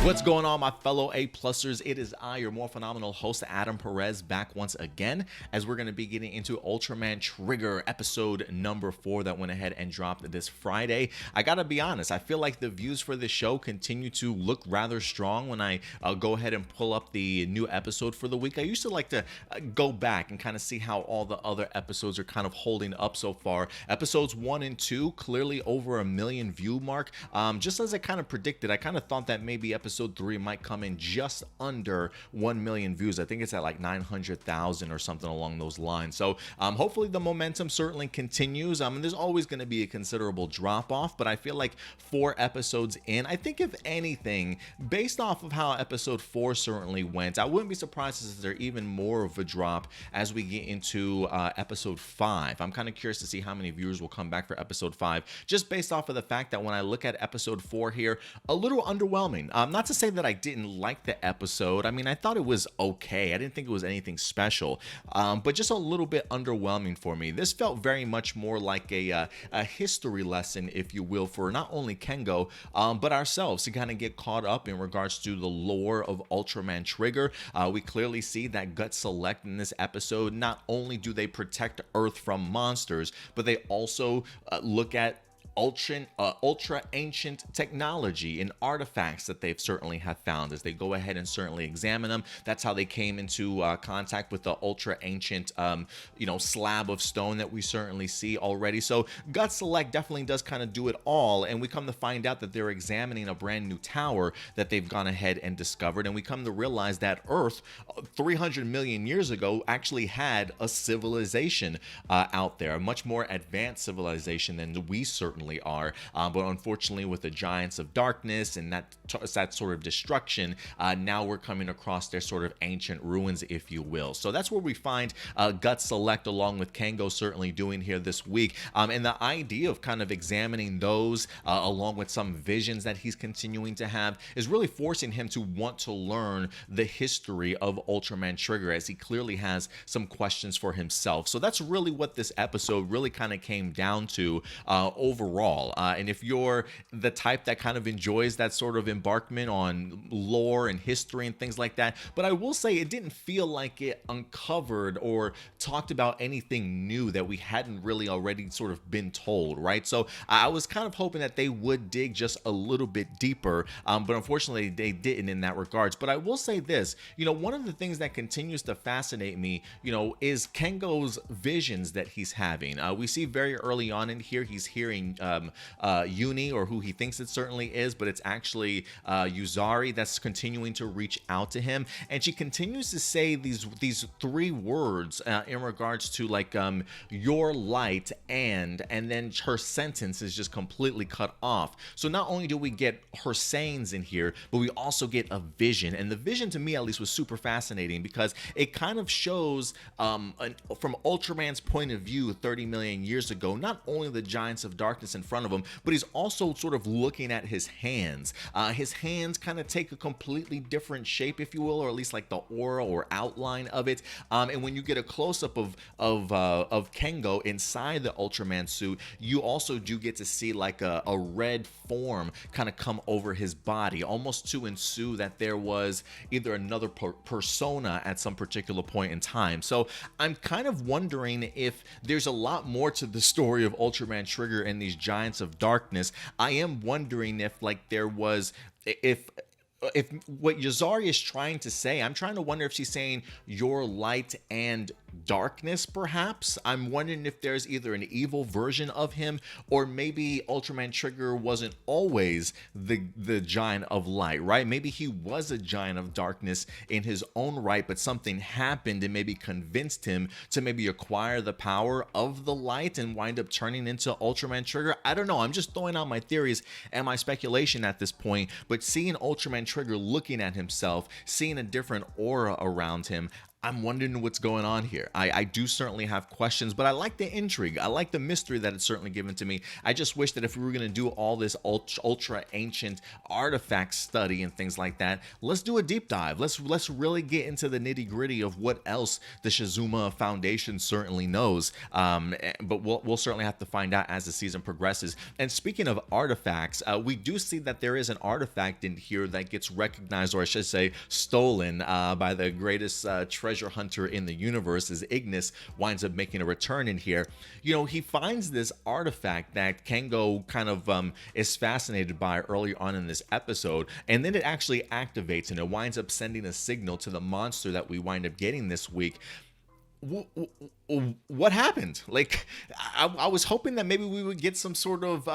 What's going on, my fellow A-Plusers? It is I, your Morphinominal host, Adam Perez, back once again as we're going to be getting into Ultraman Trigger episode number 4 that went ahead and dropped this Friday. I gotta be honest, I feel like the views for this show continue to look rather strong when I go ahead and pull up the new episode for the week. I used to like to go back and kind of see how all the other episodes are kind of holding up so far. Episodes 1 and 2 clearly over a million view mark. Just as I kind of predicted, I kind of thought that maybe episode 3 might come in just under 1 million views. I think it's at like 900,000 or something along those lines. So hopefully the momentum certainly continues. There's always going to be a considerable drop off, but I feel like 4 episodes in, I think if anything, based off of how episode 4 certainly went, I wouldn't be surprised if there's even more of a drop as we get into episode 5. I'm kind of curious to see how many viewers will come back for episode 5, just based off of the fact that when I look at episode 4 here, a little underwhelming. Not to say that I didn't like the episode. I mean, I thought it was okay. I didn't think it was anything special, but just a little bit underwhelming for me. This felt very much more like a history lesson, if you will, for not only Kengo, but ourselves to kind of get caught up in regards to the lore of Ultraman Trigger. We clearly see that Gut Select in this episode, not only do they protect Earth from monsters, but they also look at ultra ancient technology and artifacts that they've certainly have found as they go ahead and certainly examine them. That's how they came into contact with the ultra ancient slab of stone that we certainly see already. So Gut Select definitely does kind of do it all, and we come to find out that they're examining a brand new tower that they've gone ahead and discovered, and we come to realize that Earth 300 million years ago actually had a civilization out there, a much more advanced civilization than we certainly are, but unfortunately with the Giants of Darkness and that sort of destruction, now we're coming across their sort of ancient ruins, if you will. So that's where we find Gut Select along with Kengo certainly doing here this week, and the idea of kind of examining those along with some visions that he's continuing to have is really forcing him to want to learn the history of Ultraman Trigger, as he clearly has some questions for himself. So that's really what this episode really kind of came down to overall. And if you're the type that kind of enjoys that sort of embarkment on lore and history and things like that, but I will say it didn't feel like it uncovered or talked about anything new that we hadn't really already sort of been told, right? So I was kind of hoping that they would dig just a little bit deeper, but unfortunately they didn't in that regards. But I will say this, one of the things that continues to fascinate me, is Kengo's visions that he's having. We see very early on in here, he's hearing Uni, or who he thinks it certainly is, but it's actually Yuzari that's continuing to reach out to him, and she continues to say these 3 words in regards to like your light, and then her sentence is just completely cut off. So not only do we get her sayings in here, but we also get a vision, and the vision to me at least was super fascinating because it kind of shows from Ultraman's point of view 30 million years ago, not only the Giants of Darkness in front of him, but he's also sort of looking at his hands. His hands kind of take a completely different shape, if you will, or at least like the aura or outline of it. And when you get a close-up of Kengo inside the Ultraman suit, you also do get to see like a red form kind of come over his body, almost to ensue that there was either another persona at some particular point in time. So I'm kind of wondering if there's a lot more to the story of Ultraman Trigger and these Giants of Darkness. I am wondering if like there was, if what Yuzari is trying to say, I'm trying to wonder if she's saying your light and darkness, perhaps. I'm wondering if there's either an evil version of him, or maybe Ultraman Trigger wasn't always the giant of light, right? Maybe he was a giant of darkness in his own right, but something happened and maybe convinced him to maybe acquire the power of the light and wind up turning into Ultraman Trigger. I don't know. I'm just throwing out my theories and my speculation at this point, but seeing Ultraman Trigger looking at himself, seeing a different aura around him, I'm wondering what's going on here. I do certainly have questions, but I like the intrigue. I like the mystery that it's certainly given to me. I just wish that if we were going to do all this ultra ancient artifact study and things like that, let's do a deep dive. Let's really get into the nitty gritty of what else the Shizuma Foundation certainly knows. But we'll certainly have to find out as the season progresses. And speaking of artifacts, we do see that there is an artifact in here that gets recognized, or I should say stolen, by the greatest treasure hunter in the universe, as Ignis winds up making a return in here. You know, he finds this artifact that Kengo kind of is fascinated by early on in this episode, and then it actually activates and it winds up sending a signal to the monster that we wind up getting this week. What happened? Like, I was hoping that maybe we would get some sort of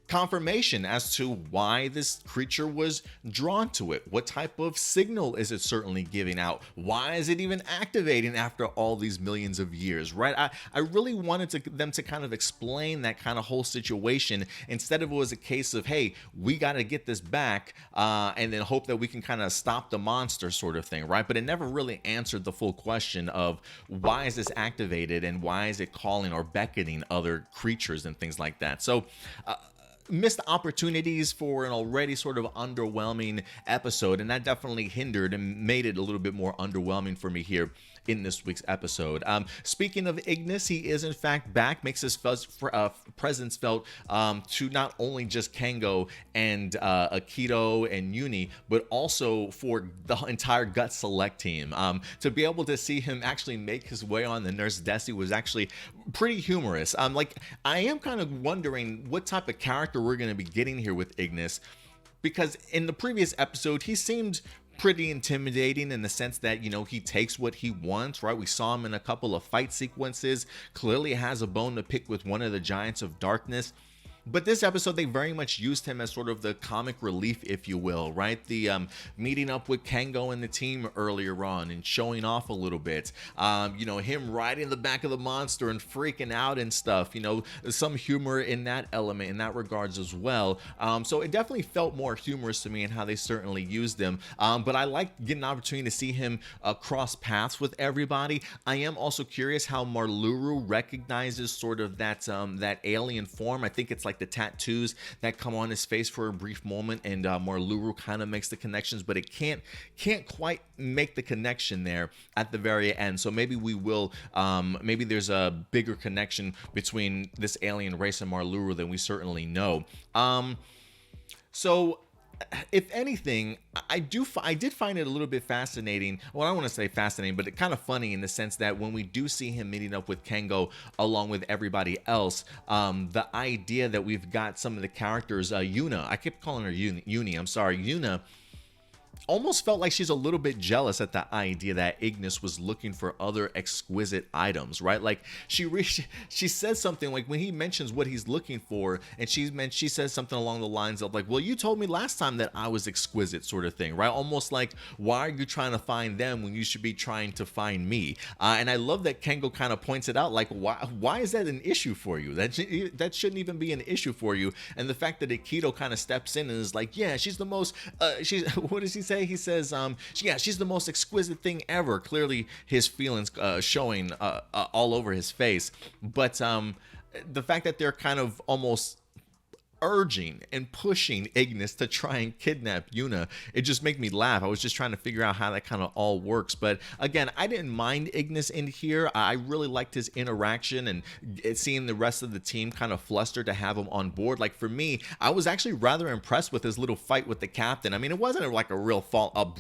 confirmation as to why this creature was drawn to it. What type of signal is it certainly giving out? Why is it even activating after all these millions of years, right? I really wanted them to kind of explain that kind of whole situation, instead of it was a case of, hey, we got to get this back and then hope that we can kind of stop the monster sort of thing, right? But it never really answered the full question of why is this activated and why is it calling or beckoning other creatures and things like that. So missed opportunities for an already sort of underwhelming episode, and that definitely hindered and made it a little bit more underwhelming for me here in this week's episode. Speaking of Ignis, he is in fact back, makes his presence felt to not only just Kengo and Akito and Uni, but also for the entire Gut Select team. To be able to see him actually make his way on the Nurse Desi was actually pretty humorous. Like, I am kind of wondering what type of character we're going to be getting here with Ignis, because in the previous episode he seemed pretty intimidating in the sense that, you know, he takes what he wants, right? We saw him in a couple of fight sequences, clearly has a bone to pick with one of the Giants of Darkness. But this episode, they very much used him as sort of the comic relief, if you will, right? The meeting up with Kengo and the team earlier on and showing off a little bit. You know, him riding the back of the monster and freaking out and stuff. You know, some humor in that element, in that regards as well. So it definitely felt more humorous to me in how they certainly used him. But I like getting an opportunity to see him cross paths with everybody. I am also curious how Marluru recognizes sort of that alien form. I think it's like the tattoos that come on his face for a brief moment, and Marluru kind of makes the connections, but it can't quite make the connection there at the very end. So maybe we will, maybe there's a bigger connection between this alien race and Marluru than we certainly know. So if anything, I did find it a little bit fascinating. Well, I don't want to say fascinating, but kind of funny in the sense that when we do see him meeting up with Kengo along with everybody else, the idea that we've got some of the characters, Yuna, I kept calling her Uni, I'm sorry, Yuna, almost felt like she's a little bit jealous at the idea that Ignis was looking for other exquisite items, right? Like she says something like, when he mentions what he's looking for, and she says something along the lines of like, well, you told me last time that I was exquisite, sort of thing, right? Almost like, why are you trying to find them when you should be trying to find me? And I love that Kengo kind of points it out, like, why is that an issue for you? That shouldn't even be an issue for you. And the fact that Akito kind of steps in and is like, yeah, she's the most what does he say? He says, yeah, she's the most exquisite thing ever. Clearly his feelings showing all over his face. But the fact that they're kind of almost urging and pushing Ignis to try and kidnap Yuna, it just made me laugh. I was just trying to figure out how that kind of all works. But again, I didn't mind Ignis in here. I really liked his interaction and seeing the rest of the team kind of flustered to have him on board. Like, for me, I was actually rather impressed with his little fight with the captain. I mean, it wasn't like a real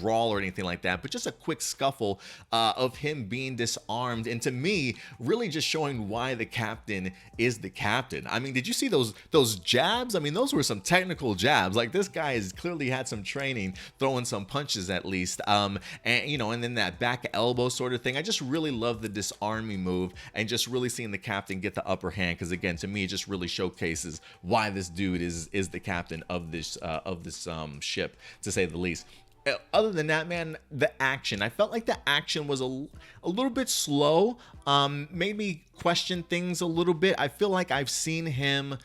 brawl or anything like that, but just a quick scuffle of him being disarmed, and to me, really just showing why the captain is the captain. I mean, did you see those jabs? I mean, those were some technical jabs. Like, this guy has clearly had some training throwing some punches at least. And you know, and then that back elbow sort of thing. I just really love the disarming move and just really seeing the captain get the upper hand, because again, to me, it just really showcases why this dude is the captain of this ship, to say the least. Other than that, man, the action, I felt like the action was a little bit slow, made me question things a little bit. I feel like I've seen him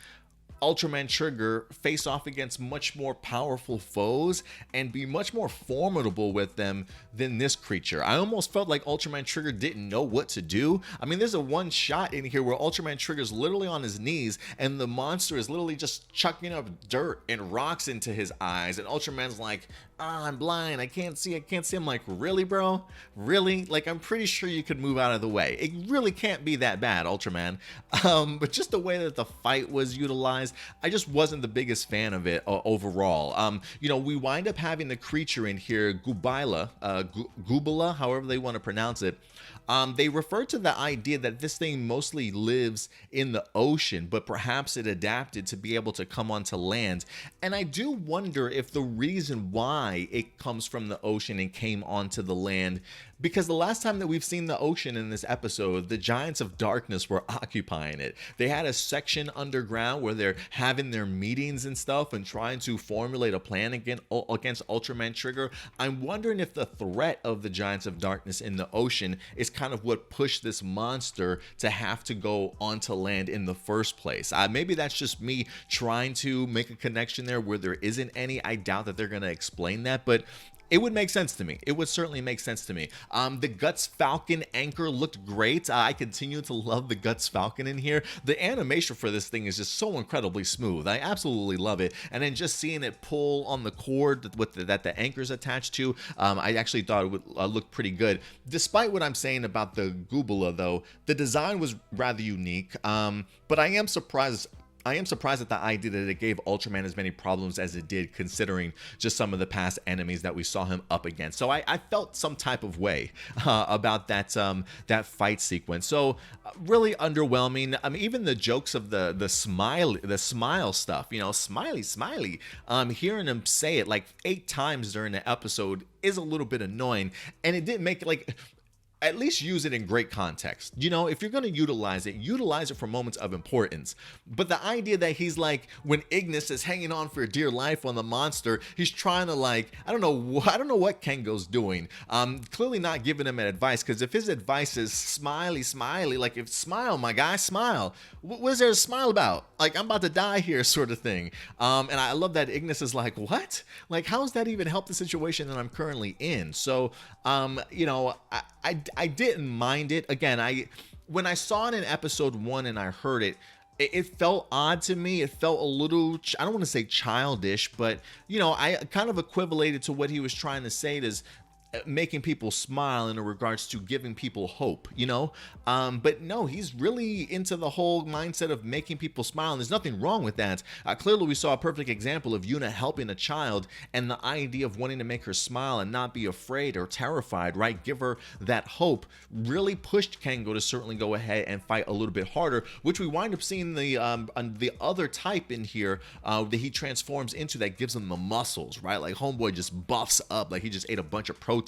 Ultraman Trigger face off against much more powerful foes and be much more formidable with them than this creature. I almost felt like Ultraman Trigger didn't know what to do. I mean, there's a one shot in here where Ultraman Trigger's literally on his knees and the monster is literally just chucking up dirt and rocks into his eyes, and Ultraman's like, I'm blind, I can't see. I'm like, really, bro? Really? Like, I'm pretty sure you could move out of the way. It really can't be that bad, Ultraman. But just the way that the fight was utilized, I just wasn't the biggest fan of it overall. You know, we wind up having the creature in here, Gubala, however they want to pronounce it. They refer to the idea that this thing mostly lives in the ocean, but perhaps it adapted to be able to come onto land. And I do wonder if the reason why it comes from the ocean and came onto the land, because the last time that we've seen the ocean in this episode, the Giants of Darkness were occupying it. They had a section underground where they're having their meetings and stuff and trying to formulate a plan against Ultraman Trigger. I'm wondering if the threat of the Giants of Darkness in the ocean is kind of what pushed this monster to have to go onto land in the first place. Maybe that's just me trying to make a connection there where there isn't any. I doubt that they're going to explain that, but it would make sense to me. It would certainly make sense to me. The Guts Falcon anchor looked great. I continue to love the Guts Falcon in here. The animation for this thing is just so incredibly smooth. I absolutely love it. And then just seeing it pull on the cord that the anchor's attached to, I actually thought it would look pretty good. Despite what I'm saying about the Gubala, though, the design was rather unique. But I am surprised at the idea that it gave Ultraman as many problems as it did, considering just some of the past enemies that we saw him up against. So I felt some type of way about that fight sequence. So really underwhelming. I mean, even the jokes of the smile stuff, you know, smiley. Hearing him say it like 8 times during the episode is a little bit annoying, and it didn't make it like. At least use it in great context. You know, if you're going to utilize it for moments of importance. But the idea that he's like, when Ignis is hanging on for dear life on the monster, he's trying to like, I don't know what Kengo's doing. Clearly not giving him advice, because if his advice is smiley, like, if smile, my guy, smile. What is there to smile about? Like, I'm about to die here, sort of thing. And I love that Ignis is like, what? Like, how does that even help the situation that I'm currently in? So, you know, I didn't mind it. Again, when I saw it in episode 1 and I heard it, it felt odd to me. It felt a little, I don't want to say childish, but, you know, I kind of equivalated to what he was trying to say is making people smile in regards to giving people hope, you know? But no, he's really into the whole mindset of making people smile, and there's nothing wrong with that. Clearly, we saw a perfect example of Yuna helping a child, and the idea of wanting to make her smile and not be afraid or terrified, right? Give her that hope, really pushed Kengo to certainly go ahead and fight a little bit harder, which we wind up seeing the other type in here that he transforms into that gives him the muscles, right? Like, homeboy just buffs up, like he just ate a bunch of protein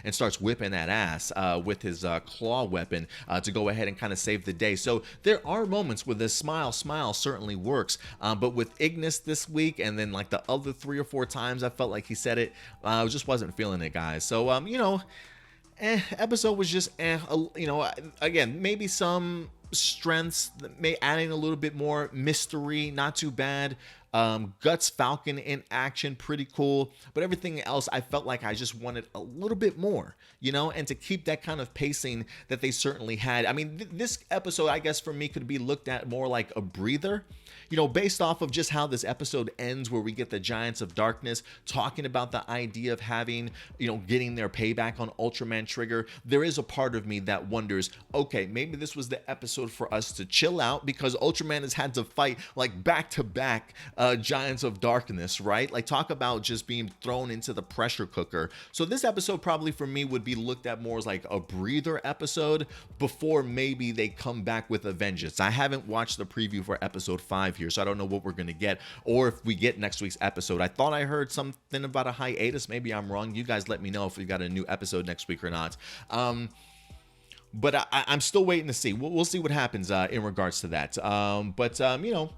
and starts whipping that ass with his claw weapon to go ahead and kind of save the day. So there are moments where this smile certainly works, but with Ignis this week, and then like the other 3 or 4 times I felt like he said it, I just wasn't feeling it, guys. So you know, episode was just you know, again, maybe some strengths, adding a little bit more mystery, not too bad. Guts Falcon in action, pretty cool, but everything else I felt like I just wanted a little bit more, you know, and to keep that kind of pacing that they certainly had. I mean, this episode, I guess for me, could be looked at more like a breather, you know, based off of just how this episode ends, where we get the Giants of Darkness talking about the idea of having, you know, getting their payback on Ultraman Trigger. There is a part of me that wonders, okay, maybe this was the episode for us to chill out, because Ultraman has had to fight like back-to-back Giants of Darkness, right? Like, talk about just being thrown into the pressure cooker. So this episode probably for me would be looked at more as like a breather episode before maybe they come back with a vengeance. I haven't watched the preview for episode 5 here, so I don't know what we're going to get, or if we get next week's episode. I thought I heard something about a hiatus. Maybe I'm wrong. You guys let me know if we got a new episode next week or not. But I'm still waiting to see. We'll see what happens in regards to that. You know,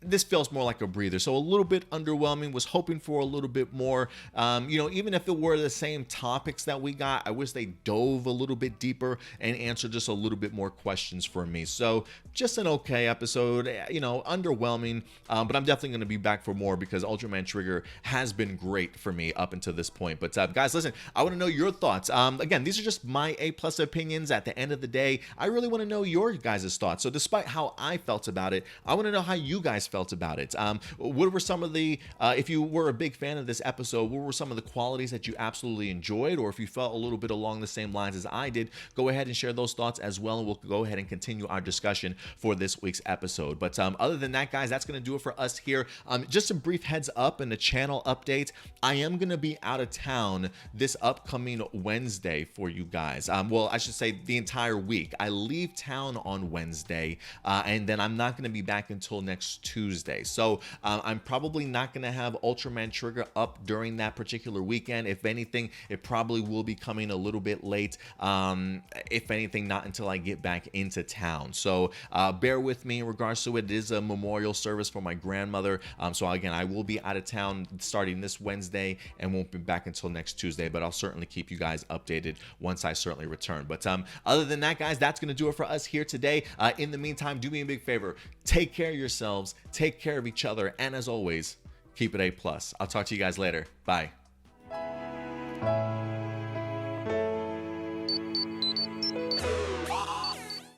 this feels more like a breather. So a little bit underwhelming. Was hoping for a little bit more. Even if it were the same topics that we got, I wish they dove a little bit deeper and answered just a little bit more questions for me. So just an okay episode, underwhelming, but I'm definitely going to be back for more because Ultraman Trigger has been great for me up until this point. But guys, listen, I want to know your thoughts. Again, these are just my A+ opinions. At the end of the day, I really want to know your guys' thoughts. So despite how I felt about it, I want to know how you guys felt about it. What were some of the, if you were a big fan of this episode, what were some of the qualities that you absolutely enjoyed? Or if you felt a little bit along the same lines as I did, go ahead and share those thoughts as well, and we'll go ahead and continue our discussion for this week's episode. But other than that, guys, that's going to do it for us here. Just some brief heads up and a channel update. I am going to be out of town this upcoming Wednesday for you guys. Well, I should say the entire week. I leave town on Wednesday, and then I'm not going to be back until next Tuesday. So I'm probably not going to have Ultraman Trigger up during that particular weekend. If anything, it probably will be coming a little bit late. If anything, not until I get back into town. So bear with me in regards to it. It is a memorial service for my grandmother. So again, I will be out of town starting this Wednesday and won't be back until next Tuesday, but I'll certainly keep you guys updated once I certainly return. But other than that, guys, that's going to do it for us here today. In the meantime, do me a big favor. Take care of yourselves, take care of each other, and as always, keep it A+. I'll talk to you guys later. Bye.